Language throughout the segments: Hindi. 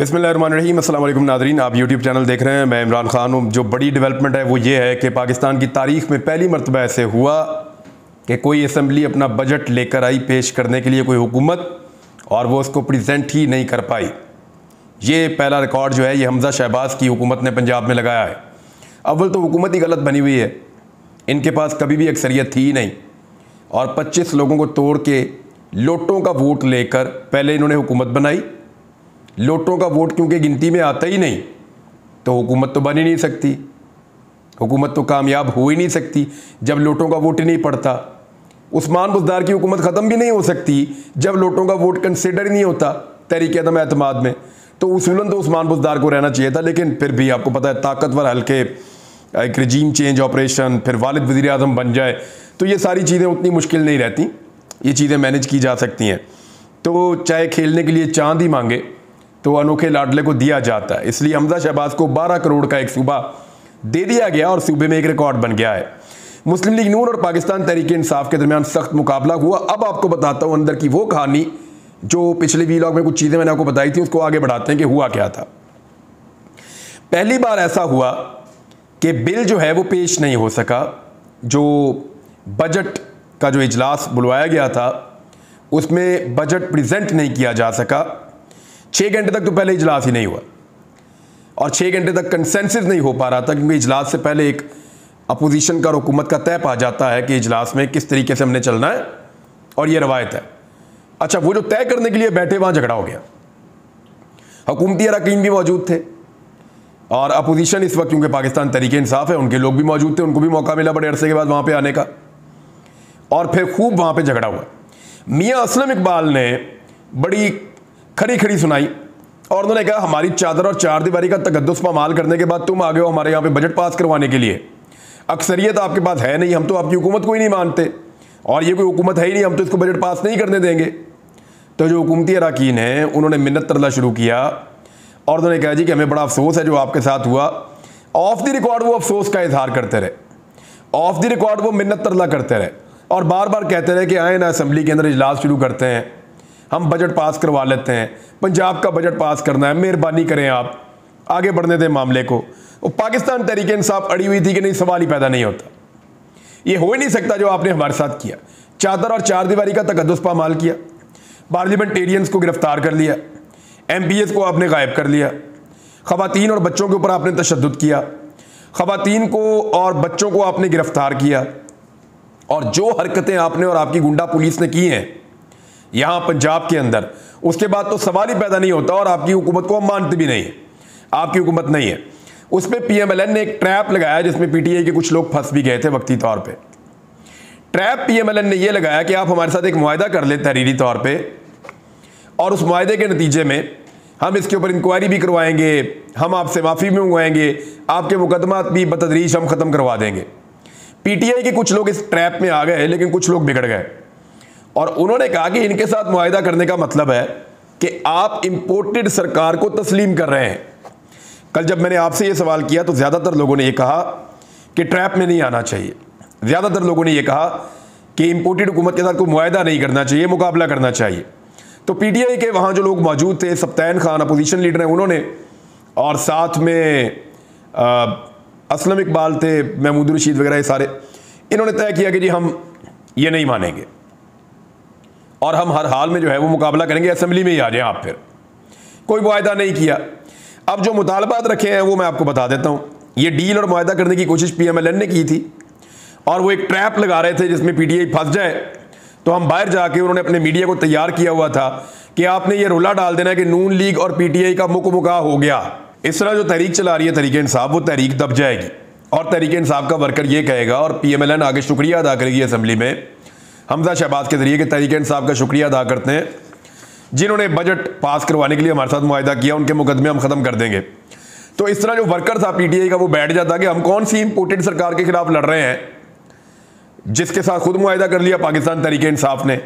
बिस्मिल्लाहिर्रहमानिर्रहीम। अस्सलाम वालेकुम नाज़रीन, आप यूट्यूब चैनल देख रहे हैं। मैं इमरान खान हूँ। जो बड़ी डेवलपमेंट है वो ये है कि पाकिस्तान की तारीख़ में पहली मरतबा ऐसे हुआ कि कोई असम्बली अपना बजट लेकर आई पेश करने के लिए, कोई हुकूमत, और वो उसको प्रेजेंट ही नहीं कर पाई। ये पहला रिकॉर्ड जो है ये हमज़ा शहबाज की हुकूमत ने पंजाब में लगाया है। अव्वल तो हुकूमत ही गलत बनी हुई है, इनके पास कभी भी अक्सरियत थी ही नहीं, और 25 लोगों को तोड़ के लोटों का वोट लेकर पहले इन्होंने हुकूमत बनाई। लोटों का वोट क्योंकि गिनती में आता ही नहीं तो हुकूमत तो बन ही नहीं सकती, हुकूमत तो कामयाब हो ही नहीं सकती जब लोटों का वोट ही नहीं पड़ता। उस्मान बुज़दार की हुकूमत ख़त्म भी नहीं हो सकती जब लोटों का वोट कंसिडर ही नहीं होता तहरीक अदम एतमाद में। तो उसूलन तो उस्मान बुज़दार को रहना चाहिए था, लेकिन फिर भी आपको पता है ताकतवर हल्के, एक रजीम चेंज ऑपरेशन, फिर वालिद वज़ीर आज़म बन जाए तो ये सारी चीज़ें उतनी मुश्किल नहीं रहती, ये चीज़ें मैनेज की जा सकती हैं। तो चाहे खेलने के लिए चांद ही मांगे तो अनोखे लाडले को दिया जाता है, इसलिए हमज़ा शहबाज को 12 करोड़ का एक सूबा दे दिया गया और सूबे में एक रिकॉर्ड बन गया है। मुस्लिम लीग नून और पाकिस्तान तहरीक इंसाफ के दरमियान सख्त मुकाबला हुआ। अब आपको बताता हूँ अंदर की वो कहानी जो पिछले वीलॉग में कुछ चीज़ें मैंने आपको बताई थी, उसको आगे बढ़ाते हैं कि हुआ क्या था। पहली बार ऐसा हुआ कि बिल जो है वो पेश नहीं हो सका। जो बजट का जो इजलास बुलवाया गया था उसमें बजट प्रेजेंट नहीं किया जा सका। 6 घंटे तक तो पहले इजलास ही नहीं हुआ और 6 घंटे तक कंसेंसस नहीं हो पा रहा था, क्योंकि इजलास से पहले एक अपोजिशन का और हुकूमत का तय पा जाता है कि इजलास में किस तरीके से हमने चलना है, और ये रवायत है। अच्छा, वो जो तय करने के लिए बैठे वहाँ झगड़ा हो गया। हुकूमती अरकान भी मौजूद थे और अपोजिशन इस वक्त, क्योंकि पाकिस्तान तहरीक इंसाफ है, उनके लोग भी मौजूद थे, उनको भी मौका मिला बड़े अरसे के बाद वहाँ पर आने का, और फिर खूब वहाँ पर झगड़ा हुआ। मियाँ असलम इकबाल ने बड़ी खरी खरी सुनाई और उन्होंने कहा हमारी चादर और चार दीवारी का तकद्दुस पामाल करने के बाद तुम आ गए हो हमारे यहाँ पे बजट पास करवाने के लिए। अक्सरियत आपके पास है नहीं, हम तो आपकी हुकूमत को ही नहीं मानते और ये कोई हुकूमत है ही नहीं, हम तो इसको बजट पास नहीं करने देंगे। तो जो हुकूमती अरकान हैं उन्होंने मिन्नत तरला शुरू किया और उन्होंने कहा जी कि हमें बड़ा अफसोस है जो आपके साथ हुआ। ऑफ द रिकॉर्ड वो अफसोस का इजहार करते रहे, ऑफ द रिकॉर्ड वो मिन्नत तरला करते रहे और बार बार कहते रहे कि आए ना असम्बली के अंदर इजलास शुरू करते हैं, हम बजट पास करवा लेते हैं, पंजाब का बजट पास करना है, मेहरबानी करें आप आगे बढ़ने दें मामले को। और पाकिस्तान तहरीक इंसाफ अड़ी हुई थी कि नहीं, सवाल ही पैदा नहीं होता, ये हो ही नहीं सकता जो आपने हमारे साथ किया। चादर और चार दीवारी का तकद्दुस पामाल किया, पार्लियामेंटेरियंस को गिरफ्तार कर लिया, MPs को आपने गायब कर लिया, खवातीन और बच्चों के ऊपर आपने तशद्दुद किया, खवातीन को और बच्चों को आपने गिरफ्तार किया, और जो हरकतें आपने और आपकी गुंडा पुलिस ने की हैं यहाँ पंजाब के अंदर, उसके बाद तो सवाल ही पैदा नहीं होता और आपकी हुकूमत को हम मानते भी नहीं है, आपकी हुकूमत नहीं है। उस पर PMLN ने एक ट्रैप लगाया जिसमें PTI के कुछ लोग फंस भी गए थे वक्ती तौर पे। ट्रैप PMLN ने यह लगाया कि आप हमारे साथ एक मुआहदा कर ले तहरीरी तौर पे, और उस मुआहदे के नतीजे में हम इसके ऊपर इंक्वायरी भी करवाएंगे, हम आपसे माफ़ी भी मंगवाएंगे, आपके मुकदमा भी बतदरीज हम ख़त्म करवा देंगे। PTI के कुछ लोग इस ट्रैप में आ गए, लेकिन कुछ लोग बिगड़ गए और उन्होंने कहा कि इनके साथ मुआहदा करने का मतलब है कि आप इंपोर्टेड सरकार को तस्लीम कर रहे हैं। कल जब मैंने आपसे ये सवाल किया तो ज़्यादातर लोगों ने ये कहा कि ट्रैप में नहीं आना चाहिए, ज़्यादातर लोगों ने ये कहा कि इंपोर्टेड हुकूमत के साथ कोई मुआहदा नहीं करना चाहिए, मुकाबला करना चाहिए। तो PTI के वहाँ जो लोग मौजूद थे, सब्तैन खान अपोजिशन लीडर हैं उन्होंने, और साथ में असलम इकबाल थे, महमूद रशीद वगैरह, ये सारे, इन्होंने तय किया कि जी हम ये नहीं मानेंगे और हम हर हाल में जो है वो मुकाबला करेंगे, असेंबली में ही आ जाए आप। फिर कोई मुआहदा नहीं किया। अब जो मुतालबात रखे हैं वो मैं आपको बता देता हूँ। ये डील और मुआहदा करने की कोशिश PMLN ने की थी और वो एक ट्रैप लगा रहे थे जिसमें PTI फंस जाए तो हम बाहर जाके, उन्होंने अपने मीडिया को तैयार किया हुआ था कि आपने ये रोला डाल देना है कि नून लीग और PTI का मुकमुका हो गया। इस तरह जो तहरीक चला रही है तहरीक इंसाफ, वो तहरीक दब जाएगी और तहरीक इंसाफ का वर्कर ये कहेगा और PMLN आगे शुक्रिया अदा करेगी असेंबली में हमज़ा शहबाज के जरिए कि तहरीक इंसाफ का शुक्रिया अदा करते हैं जिन्होंने बजट पास करवाने के लिए हमारे साथ मुआहदा किया, उनके मुकदमे हम ख़त्म कर देंगे। तो इस तरह जो वर्कर था PTI का वो बैठ जाता कि हम कौन सी इंपोर्टेड सरकार के खिलाफ लड़ रहे हैं जिसके साथ खुद मुआहदा कर लिया पाकिस्तान तहरीक इंसाफ ने।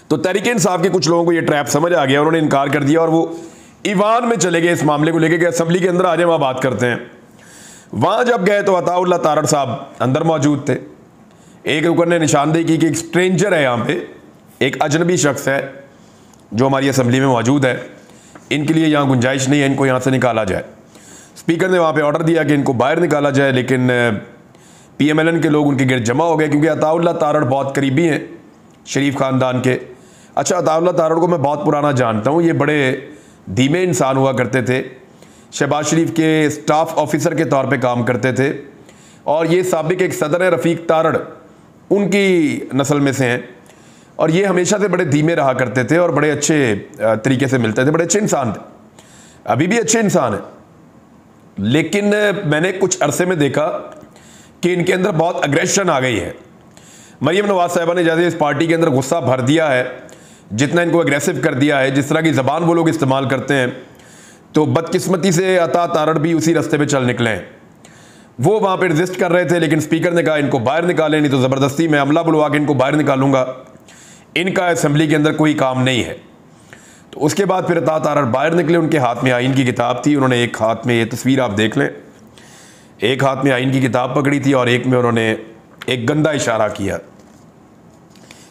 तो तहरीक इंसाफ के कुछ लोगों को ये ट्रैप समझ आ गया, उन्होंने इनकार कर दिया और वो ईवान में चले गए इस मामले को लेकर कि असेंबली के अंदर आ जाए, वहाँ बात करते हैं। वहाँ जब गए तो अताउल्लाह तारड़ साहब अंदर मौजूद थे। एक रुकन ने निशानदेही की कि एक स्ट्रेंजर है यहाँ पे, एक अजनबी शख्स है जो हमारी असेंबली में मौजूद है, इनके लिए यहाँ गुंजाइश नहीं है, इनको यहाँ से निकाला जाए। स्पीकर ने वहाँ पे ऑर्डर दिया कि इनको बाहर निकाला जाए, लेकिन PMLN के लोग उनके गिर्द जमा हो गए, क्योंकि अताउल्लाह तारड़ बहुत करीबी हैं शरीफ ख़ानदान के। अच्छा, अताउल्लाह तारड़ को मैं बहुत पुराना जानता हूँ, ये बड़े धीमे इंसान हुआ करते थे, शहबाज शरीफ के स्टाफ ऑफिसर के तौर पे काम करते थे, और ये साबिक एक सदर है रफ़ीक तारड़, उनकी नस्ल में से हैं, और ये हमेशा से बड़े धीमे रहा करते थे और बड़े अच्छे तरीके से मिलते थे, बड़े अच्छे इंसान थे, अभी भी अच्छे इंसान हैं। लेकिन मैंने कुछ अरसे में देखा कि इनके अंदर बहुत अग्रेशन आ गई है। मरीम नवाज साहिबा ने जैसे इस पार्टी के अंदर गुस्सा भर दिया है, जितना इनको एग्रेसिव कर दिया है, जिस तरह की ज़बान वो लोग इस्तेमाल करते हैं, तो बदकिस्मती से अता तारड़ भी उसी रास्ते पे चल निकले हैं। वो वहाँ पे रजिस्ट कर रहे थे, लेकिन स्पीकर ने कहा इनको बाहर निकालें, नहीं तो ज़बरदस्ती मैं अमला बुलवा के इनको बाहर निकालूंगा, इनका असेंबली के अंदर कोई काम नहीं है। तो उसके बाद फिर अता तारड़ बाहर निकले, उनके हाथ में आइन की किताब थी, उन्होंने एक हाथ में, ये तस्वीर आप देख लें, एक हाथ में आइन की किताब पकड़ी थी और एक में उन्होंने एक गंदा इशारा किया।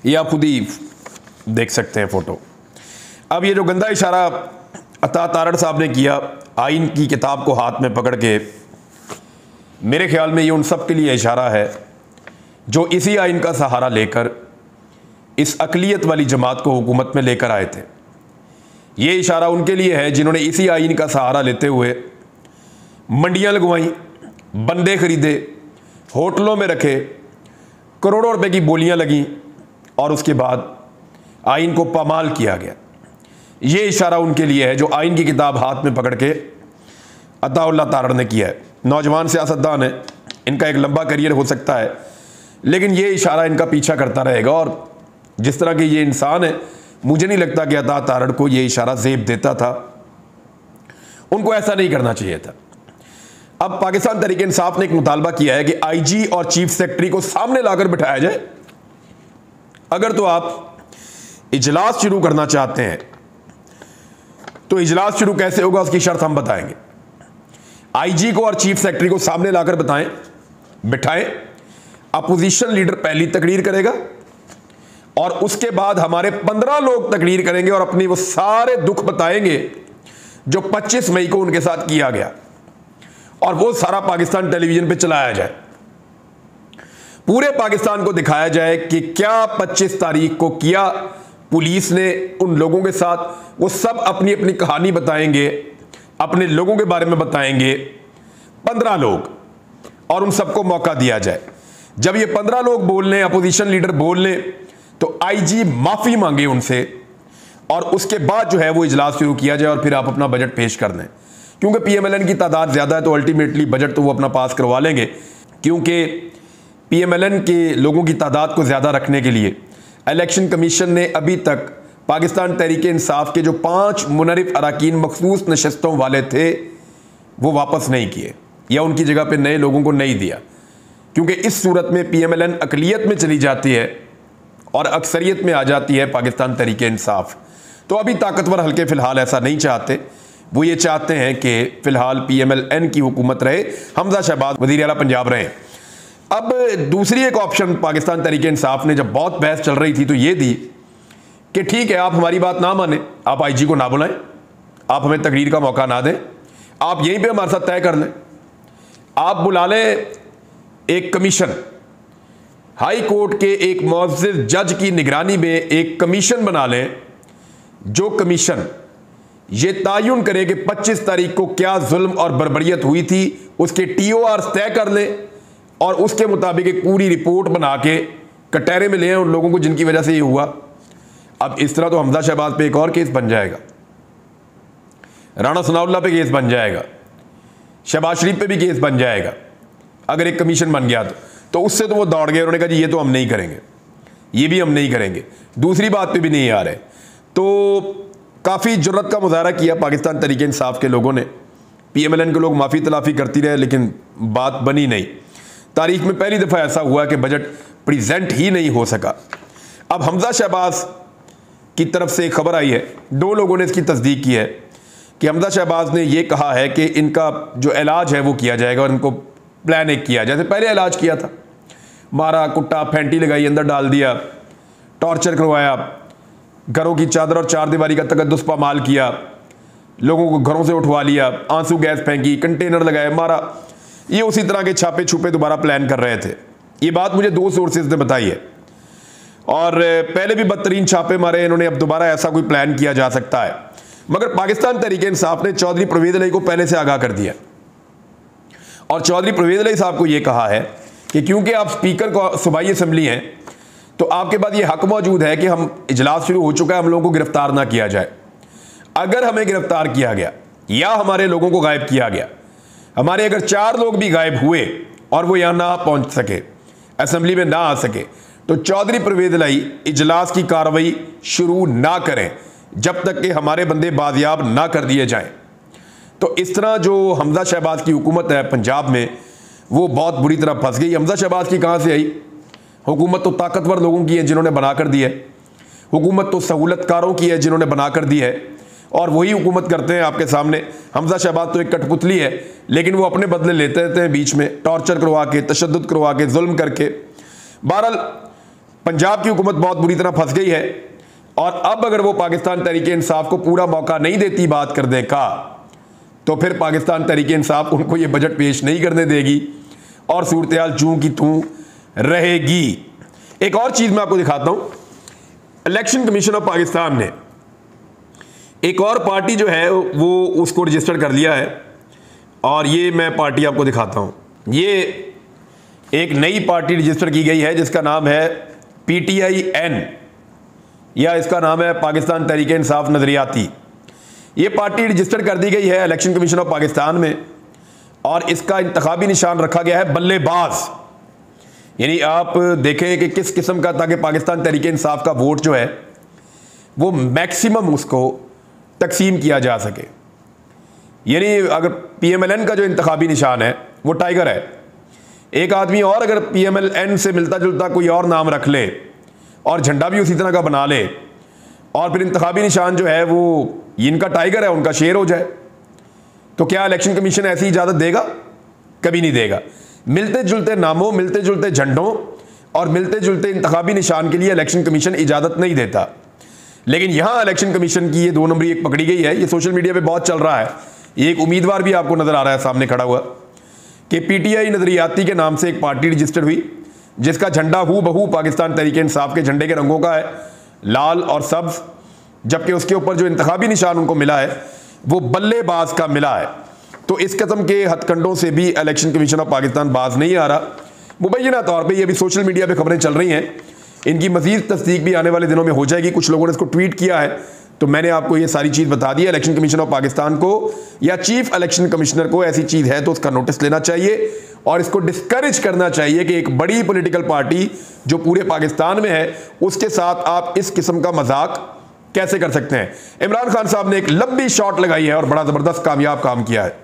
ये आप खुद ही देख सकते हैं फ़ोटो। अब ये जो गंदा इशारा अता तारड़ साहब ने किया आइन की किताब को हाथ में पकड़ के, मेरे ख्याल में ये उन सब के लिए इशारा है जो इसी आइन का सहारा लेकर इस अक़लियत वाली जमात को हुकूमत में लेकर आए थे। ये इशारा उनके लिए है जिन्होंने इसी आइन का सहारा लेते हुए मंडियां लगवाईं, बंदे खरीदे, होटलों में रखे, करोड़ों रुपए की बोलियां लगीं, और उसके बाद आइन को पामाल किया गया। ये इशारा उनके लिए है जो आइन की किताब हाथ में पकड़ के अताउल्लाह तारड़ ने किया है। नौजवान सियासतदान है, इनका एक लंबा करियर हो सकता है, लेकिन ये इशारा इनका पीछा करता रहेगा। और जिस तरह के ये इंसान है, मुझे नहीं लगता कि अता तारड़ को ये इशारा ज़ेब देता था, उनको ऐसा नहीं करना चाहिए था। अब पाकिस्तान तहरीक इंसाफ ने एक मुतालबा किया है कि IG और चीफ सेक्रेटरी को सामने लाकर बिठाया जाए। अगर तो आप इजलास शुरू करना चाहते हैं तो इजलास शुरू कैसे होगा उसकी शर्त हम बताएंगे। IG को और चीफ सेक्रेटरी को सामने लाकर बिठाएं, अपोजिशन लीडर पहली तकरीर करेगा और उसके बाद हमारे 15 लोग तकरीर करेंगे और अपनी वो सारे दुख बताएंगे जो 25 मई को उनके साथ किया गया, और वो सारा पाकिस्तान टेलीविजन पे चलाया जाए, पूरे पाकिस्तान को दिखाया जाए कि क्या 25 तारीख को किया पुलिस ने उन लोगों के साथ। वो सब अपनी अपनी कहानी बताएंगे, अपने लोगों के बारे में बताएंगे, 15 लोग, और उन सबको मौका दिया जाए। जब ये 15 लोग बोल लें, अपोजिशन लीडर बोल लें, तो IG माफ़ी मांगे उनसे, और उसके बाद जो है वो इजलास शुरू किया जाए और फिर आप अपना बजट पेश कर दें। क्योंकि PMLN की तादाद ज़्यादा है तो अल्टीमेटली बजट तो वो अपना पास करवा लेंगे, क्योंकि PMLN के लोगों की तादाद को ज़्यादा रखने के लिए इलेक्शन कमीशन ने अभी तक पाकिस्तान तहरीक इंसाफ के जो 5 मुनरिफ अरकान मखसूस नशस्तों वाले थे वो वापस नहीं किए, या उनकी जगह पे नए लोगों को नहीं दिया, क्योंकि इस सूरत में PMLN अक़लियत में चली जाती है और अक्सरियत में आ जाती है पाकिस्तान तहरीक इंसाफ। तो अभी ताकतवर हल्के फ़िलहाल ऐसा नहीं चाहते, वो ये चाहते हैं कि फ़िलहाल PMLN की हुकूमत रहे, हमजा शहबाज वज़ीर आला पंजाब रहें। अब दूसरी एक ऑप्शन पाकिस्तान तहरीक इंसाफ ने जब बहुत बहस चल रही थी तो ये दी कि ठीक है, आप हमारी बात ना माने, आप IG को ना बुलाएं, आप हमें तकरीर का मौका ना दें, आप यहीं पे हमारे साथ तय कर लें, आप बुला लें एक कमीशन, हाई कोर्ट के एक मुअज़्ज़िज़ जज की निगरानी में एक कमीशन बना लें, जो कमीशन ये तायुन करे कि 25 तारीख को क्या जुल्म और बर्बरियत हुई थी, उसके TOR तय कर लें और उसके मुताबिक एक पूरी रिपोर्ट बना के कटहरे में ले आए उन लोगों को जिनकी वजह से ये हुआ। अब इस तरह तो हमजा शहबाज पे एक और केस बन जाएगा, राना सनाउल्लाह पे केस बन जाएगा, शहबाज शरीफ पे भी केस बन जाएगा अगर एक कमीशन बन गया तो उससे तो वो दौड़ गए, उन्होंने कहा जी ये तो हम नहीं करेंगे, ये भी हम नहीं करेंगे, दूसरी बात पे भी नहीं आ रहे। तो काफ़ी जुर्रत का मुजाहरा किया पाकिस्तान तहरीक इंसाफ के लोगों ने, PMLN के लोग माफ़ी तलाफ़ी करती रहे, लेकिन बात बनी नहीं। तारीख में पहली दफ़ा ऐसा हुआ कि बजट प्रेजेंट ही नहीं हो सका। अब हमजा शहबाज की तरफ से एक खबर आई है, 2 लोगों ने इसकी तस्दीक की है कि हमजा शहबाज ने यह कहा है कि इनका जो इलाज है वो किया जाएगा और इनको प्लान एक किया, जैसे पहले इलाज किया था, मारा कुट्टा, फैंटी लगाई, अंदर डाल दिया, टॉर्चर करवाया, घरों की चादर और चार दीवारी का तकद्दुस पामाल किया, लोगों को घरों से उठवा लिया, आंसू गैस फेंकी, कंटेनर लगाए, मारा। ये उसी तरह के छापे छुपे दोबारा प्लान कर रहे थे। ये बात मुझे 2 सोर्सेज ने बताई है। और पहले भी बदतरीन छापे मारे इन्होंने, अब दोबारा ऐसा कोई प्लान किया जा सकता है। मगर पाकिस्तान तहरीक इंसाफ ने चौधरी परवेज इलाही को पहले से आगाह कर दिया और चौधरी परवेज इलाही साहब को यह कहा है कि क्योंकि आप स्पीकर को सूबाई असेंबली हैं तो आपके पास ये हक मौजूद है कि हम इजलास शुरू हो चुका है, हम लोगों को गिरफ्तार ना किया जाए। अगर हमें गिरफ्तार किया गया या हमारे लोगों को गायब किया गया, हमारे अगर 4 लोग भी गायब हुए और वो यहां ना पहुंच सके, असेंबली में ना आ सके, तो चौधरी परवेज इलाही इजलास की कार्रवाई शुरू ना करें जब तक कि हमारे बंदे बाजियाब ना कर दिए जाएं। तो इस तरह जो हमजा शहबाज की हुकूमत है पंजाब में, वो बहुत बुरी तरह फंस गई। हमजा शहबाज की कहां से आई? हुकूमत तो ताकतवर लोगों की है जिन्होंने बना कर दी है, हुकूमत तो सहूलतकारों की है जिन्होंने बना कर दी है, और वही हुकूमत करते हैं आपके सामने। हमजा शहबाज तो एक कठपुतली है, लेकिन वो अपने बदले लेते रहते हैं बीच में, टॉर्चर करवा के, तशद्दुद करवा के, जुल्म करके। बहरहाल पंजाब की हुकूमत बहुत बुरी तरह फंस गई है और अब अगर वो पाकिस्तान तहरीक इंसाफ को पूरा मौका नहीं देती बात करने का, तो फिर पाकिस्तान तहरीक इंसाफ उनको ये बजट पेश नहीं करने देगी और सूरत हाल जूं की तूं रहेगी। एक और चीज मैं आपको दिखाता हूं, इलेक्शन कमीशन ऑफ पाकिस्तान ने एक और पार्टी जो है वो उसको रजिस्टर कर लिया है और ये मैं पार्टी आपको दिखाता हूं। ये एक नई पार्टी रजिस्टर की गई है जिसका नाम है PTIN, या इसका नाम है पाकिस्तान तहरीक इंसाफ नजरियाती। ये पार्टी रजिस्टर कर दी गई है इलेक्शन कमीशन ऑफ पाकिस्तान में और इसका इंतखाबी निशान रखा गया है बल्लेबाज। यानी आप देखें कि किस किस्म का, ताकि पाकिस्तान तहरीक इंसाफ का वोट जो है वो मैक्सिमम उसको तकसीम किया जा सके। यानी अगर PMLN का जो इंतखाबी निशान है वो टाइगर है, एक आदमी और अगर PMLN से मिलता जुलता कोई और नाम रख ले और झंडा भी उसी तरह का बना ले और फिर इंतखाबी निशान जो है वो इनका टाइगर है, उनका शेर हो जाए, तो क्या इलेक्शन कमीशन ऐसी इजाज़त देगा? कभी नहीं देगा। मिलते जुलते नामों, मिलते जुलते झंडों और मिलते जुलते इंतखाबी निशान के लिए इलेक्शन कमीशन इजाज़त नहीं देता। लेकिन यहां इलेक्शन कमीशन की ये 2 नंबरी एक पकड़ी गई है। ये सोशल मीडिया पे बहुत चल रहा है। ये एक उम्मीदवार भी आपको नजर आ रहा है सामने खड़ा हुआ कि PTI नजरियाती के नाम से एक पार्टी रजिस्टर हुई जिसका झंडा हूबहू पाकिस्तान तहरीक इंसाफ के झंडे के रंगों का है, लाल और सब्ज, जबकि उसके ऊपर जो इंतखाबी निशान उनको मिला है वो बल्लेबाज का मिला है। तो इस किस्म के हथकंडों से भी इलेक्शन कमीशन ऑफ पाकिस्तान बाज नहीं आ रहा। मुबैना तौर पर ये भी सोशल मीडिया पर खबरें चल रही हैं, इनकी मजीद तस्दीक भी आने वाले दिनों में हो जाएगी। कुछ लोगों ने इसको ट्वीट किया है, तो मैंने आपको ये सारी चीज़ बता दी है। इलेक्शन कमीशन ऑफ पाकिस्तान को या चीफ इलेक्शन कमिश्नर को ऐसी चीज़ है तो उसका नोटिस लेना चाहिए और इसको डिस्करेज करना चाहिए कि एक बड़ी पॉलिटिकल पार्टी जो पूरे पाकिस्तान में है उसके साथ आप इस किस्म का मजाक कैसे कर सकते हैं। इमरान खान साहब ने एक लंबी शॉट लगाई है और बड़ा ज़बरदस्त कामयाब काम किया है।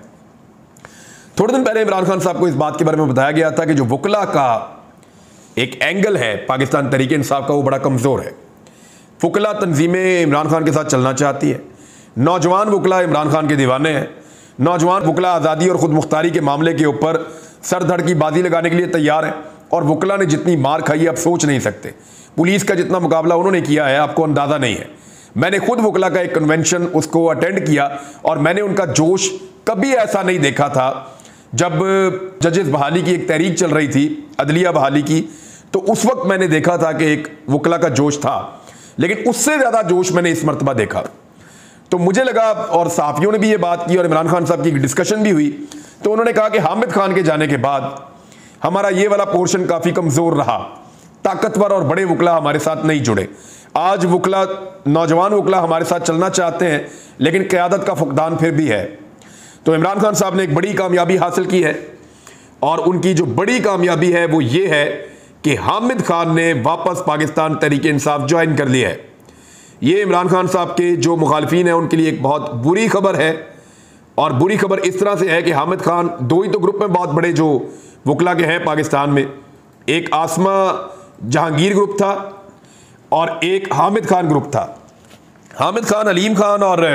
थोड़े दिन पहले इमरान खान साहब को इस बात के बारे में बताया गया था कि जो वकला का एक एंगल है पाकिस्तान तहरीक इंसाफ का वो बड़ा कमज़ोर है। वकला तंजीमें इमरान खान के साथ चलना चाहती है, नौजवान वकला इमरान खान के दीवाने हैं, नौजवान वकला आज़ादी और ख़ुद मुख्तारी के मामले के ऊपर सर धड़ की बाजी लगाने के लिए तैयार हैं। और वकला ने जितनी मार खाई है आप सोच नहीं सकते। पुलिस का जितना मुकाबला उन्होंने किया है आपको अंदाज़ा नहीं है। मैंने खुद वकला का एक कन्वेंशन उसको अटेंड किया और मैंने उनका जोश कभी ऐसा नहीं देखा था। जब जजेस बहाली की एक तहरीक चल रही थी, अदलिया बहाली की, तो उस वक्त मैंने देखा था कि एक वकला का जोश था, लेकिन उससे ज़्यादा जोश मैंने इस मरतबा देखा। तो मुझे लगा, और सहाफ़ियों ने भी ये बात की और इमरान खान साहब की डिस्कशन भी हुई, तो उन्होंने कहा कि हामिद खान के जाने के बाद हमारा ये वाला पोर्शन काफ़ी कमज़ोर रहा, ताकतवर और बड़े वकला हमारे साथ नहीं जुड़े। आज वकला, नौजवान वकला हमारे साथ चलना चाहते हैं, लेकिन क़यादत का फुकदान फिर भी है। तो इमरान खान साहब ने एक बड़ी कामयाबी हासिल की है और उनकी जो बड़ी कामयाबी है वो ये है कि हामिद खान ने वापस पाकिस्तान तहरीक इंसाफ ज्वाइन कर लिया है। ये इमरान खान साहब के जो मुखालफीन हैं उनके लिए एक बहुत बुरी खबर है। और बुरी खबर इस तरह से है कि हामिद खान, 2 ही तो ग्रुप में बहुत बड़े जो वकला के हैं पाकिस्तान में, एक आसमा जहांगीर ग्रुप था और एक हामिद खान ग्रुप था। हामिद खान, अलीम खान और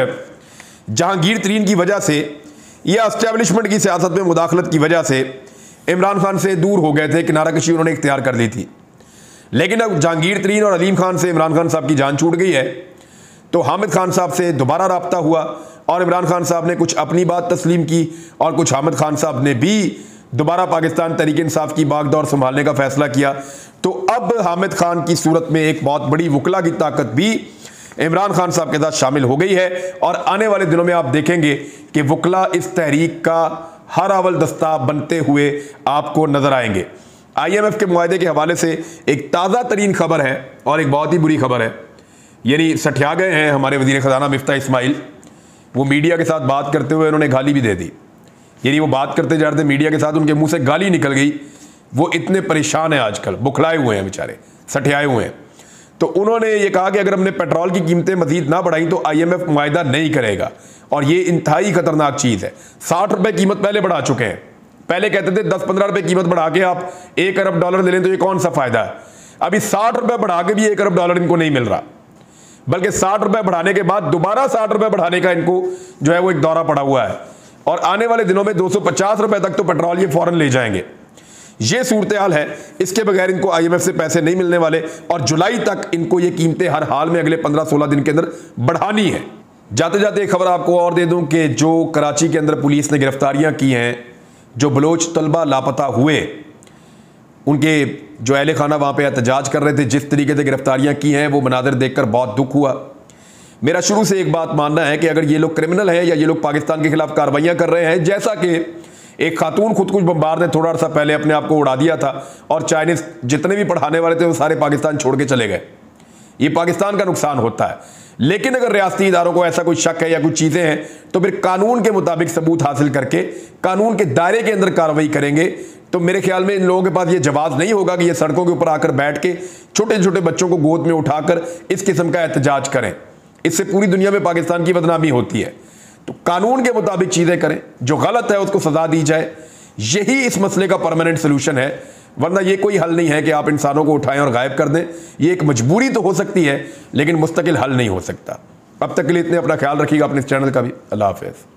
जहांगीर तरीन की वजह से, यह एस्टेब्लिशमेंट की सियासत में मुदाखलत की वजह से इमरान खान से दूर हो गए थे, किनारा कशी उन्होंने इख्तियार कर ली थी। लेकिन अब जहांगीर तरीन और अलीम खान से इमरान खान साहब की जान छूट गई है, तो हामिद खान साहब से दोबारा रब्ता हुआ और इमरान खान साहब ने कुछ अपनी बात तस्लीम की और कुछ हामिद खान साहब ने भी दोबारा पाकिस्तान तहरीक इंसाफ की बागडोर संभालने का फैसला किया। तो अब हामिद खान की सूरत में एक बहुत बड़ी वकला की ताकत भी इमरान खान साहब के साथ शामिल हो गई है और आने वाले दिनों में आप देखेंगे कि वकला इस तहरीक का हर अव्वल दस्ता बनते हुए आपको नजर आएंगे। IMF के मुआहदे के हवाले से एक ताज़ा तरीन खबर है और एक बहुत ही बुरी खबर है। यानी सठिया गए हैं हमारे वज़ीर ख़ज़ाना मिफ्ता इस्माइल। वो मीडिया के साथ बात करते हुए उन्होंने गाली भी दे दी। यानी वो बात करते जा रहे थे, मीडिया के साथ उनके मुंह से गाली निकल गई। वो इतने परेशान हैं आजकल, बुखलाए हुए हैं बेचारे, सठियाए हुए हैं। तो उन्होंने ये कहा कि अगर हमने पेट्रोल की कीमतें मजीद ना बढ़ाई तो IMF मुआहदा नहीं करेगा और ये इंतहाई खतरनाक चीज़ है। 60 रुपये कीमत पहले बढ़ा चुके हैं। पहले कहते थे 10-15 रुपये कीमत बढ़ा के आप $1 अरब ले लें तो ये कौन सा फायदा है। अभी 60 रुपये बढ़ा के भी $1 अरब इनको नहीं मिल रहा, बल्कि 60 रुपये बढ़ाने के बाद दोबारा 60 रुपये बढ़ाने का इनको जो है वो एक दौरा पड़ा हुआ है और आने वाले दिनों में 250 रुपये तक तो पेट्रोल ये फौरन ले जाएंगे। ये सूरत हाल है। इसके बगैर इनको IMF से पैसे नहीं मिलने वाले और जुलाई तक इनको ये कीमतें हर हाल में अगले 15-16 दिन के अंदर बढ़ानी है। जाते जाते एक खबर आपको और दे दूं कि जो कराची के अंदर पुलिस ने गिरफ्तारियां की हैं, जो बलोच तलबा लापता हुए, उनके जो अहले खाना वहाँ पे एहतजाज कर रहे थे, जिस तरीके से गिरफ्तारियां की हैं वो मनाजिर देखकर बहुत दुख हुआ। मेरा शुरू से एक बात मानना है कि अगर ये लोग क्रिमिनल हैं या ये लोग पाकिस्तान के खिलाफ कार्रवाइयाँ कर रहे हैं, जैसा कि एक खातून खुदकुश बम्बार ने थोड़ा सा पहले अपने आप को उड़ा दिया था और चाइनीज जितने भी पढ़ाने वाले थे वो सारे पाकिस्तान छोड़ के चले गए, ये पाकिस्तान का नुकसान होता है। लेकिन अगर रियासती इदारों को ऐसा कोई शक है या कुछ चीज़ें हैं तो फिर कानून के मुताबिक सबूत हासिल करके कानून के दायरे के अंदर कार्रवाई करेंगे। तो मेरे ख्याल में इन लोगों के पास ये जवाब नहीं होगा कि ये सड़कों के ऊपर आकर बैठ के छोटे छोटे बच्चों को गोद में उठाकर इस किस्म का एहतजाज करें। इससे पूरी दुनिया में पाकिस्तान की बदनामी होती है। तो कानून के मुताबिक चीज़ें करें, जो गलत है उसको सजा दी जाए। यही इस मसले का परमानेंट सोल्यूशन है, वरना ये कोई हल नहीं है कि आप इंसानों को उठाएं और गायब कर दें। ये एक मजबूरी तो हो सकती है लेकिन मुस्तकिल हल नहीं हो सकता। अब तक के लिए इतने, अपना ख्याल रखिएगा, अपने इस चैनल का भी। अल्लाह हाफ़िज़।